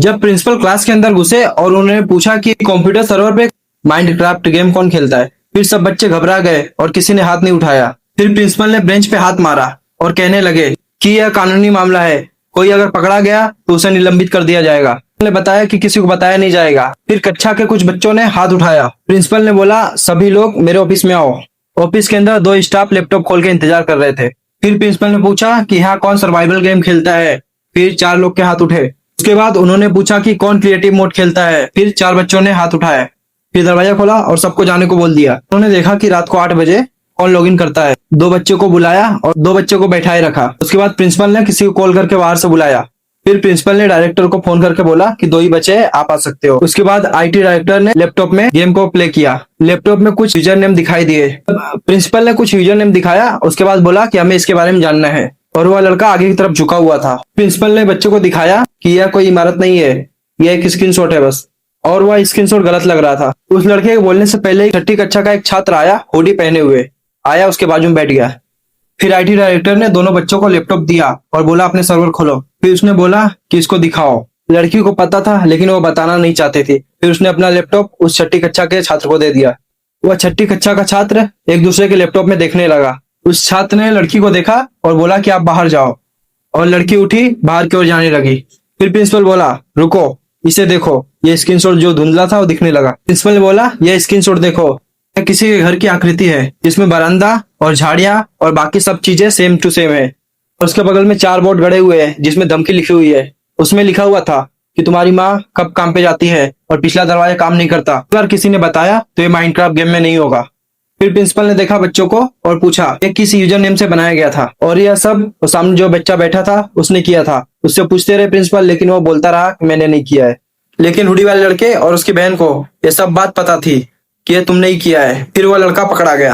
जब principal class के अंदर घुसे और उन्होंने पूछा कि कंप्यूटर सर्वर पे माइनक्राफ्ट गेम कौन खेलता है, फिर सब बच्चे घबरा गए और किसी ने हाथ नहीं उठाया। फिर प्रिंसिपल ने बेंच पे हाथ मारा और कहने लगे कि यह कानूनी मामला है, कोई अगर पकड़ा गया तो उसे निलंबित कर दिया जाएगा। ने बताया कि किसी को बताया नहीं जाएगा। फिर कक्षा के कुछ बच्चों ने हाथ उठाया। प्रिंसिपल ने बोला, सभी लोग मेरे ऑफिस में आओ। ऑफिस के अंदर दो स्टाफ लैपटॉप खोल के इंतजार कर रहे थे। फिर प्रिंसिपल ने पूछा कि यहाँ कौन सर्वाइवल गेम खेलता है। फिर 4 लोग के हाथ उठे। उसके बाद उन्होंने पूछा कि कौन क्रिएटिव मोड खेलता है। फिर 4 बच्चों ने हाथ उठाए। फिर दरवाजा खोला और सबको जाने को बोल दिया। उन्होंने देखा कि रात को 8 बजे कौन लॉगिन करता है। 2 बच्चों को बुलाया और 2 बच्चों को बैठाए रखा। उसके बाद प्रिंसिपल ने किसी को कॉल करके बाहर से बुलाया। फिर प्रिंसिपल ने डायरेक्टर को फोन करके बोला कि 2 ही बचे हैं, आप आ सकते हो। उसके बाद आईटी डायरेक्टर ने लैपटॉप में गेम को प्ले किया। लैपटॉप में कुछ यूजर नेम दिखाई दिए। प्रिंसिपल ने कुछ यूजर नेम दिखाया। उसके बाद बोला कि हमें इसके बारे में जानना है और वह लड़का आगे की तरफ झुका हुआ था। प्रिंसिपल ने बच्चों को दिखाया कि यह कोई इमारत नहीं है, यह एक स्क्रीनशॉट है बस। और वह स्क्रीनशॉट गलत लग रहा था। उस लड़के के बोलने से पहले ही 6ठी कक्षा का एक छात्र आया, हुडी पहने हुए आया, उसके बाजू में बैठ गया। फिर आईटी डायरेक्टर ने दोनों बच्चों को लैपटॉप दिया और बोला अपने सर्वर खोलो। फिर उसने बोला कि इसको दिखाओ। लड़की को पता था लेकिन वो बताना नहीं चाहती थी। फिर उसने अपना लैपटॉप उस 6ठी कक्षा के छात्र को दे दिया। वह 6ठी कक्षा का छात्र एक दूसरे के लैपटॉप में देखने लगा। उस छात्र ने लड़की को देखा और बोला कि आप बाहर जाओ, और लड़की उठी, बाहर की ओर जाने लगी। फिर प्रिंसिपल बोला, रुको, इसे देखो, ये स्क्रीनशॉट जो धुंधला था वो दिखने लगा। प्रिंसिपल ने बोला, यह स्क्रीनशॉट देखो, यह किसी के घर की आकृति है जिसमें बरामदा और झाड़ियां और बाकी सब चीजें सेम टू सेम है। और उसके बगल में 4 बोर्ड गड़े हुए हैं जिसमें धमकी लिखी हुई है। उसमें लिखा हुआ था कि तुम्हारी माँ कब काम पे जाती है और पिछला दरवाजा काम नहीं करता। अगर किसी ने बताया तो ये माइनक्राफ्ट गेम में नहीं होगा। फिर प्रिंसिपल ने देखा बच्चों को और पूछा ये किस यूजर नेम से बनाया गया था, और यह सब सामने जो बच्चा बैठा था उसने किया था। उससे पूछते रहे प्रिंसिपल, लेकिन वो बोलता रहा कि मैंने नहीं किया है। लेकिन हुडी वाले लड़के और उसकी बहन को यह सब बात पता थी कि ये तुमने ही किया है। फिर वह लड़का पकड़ा गया।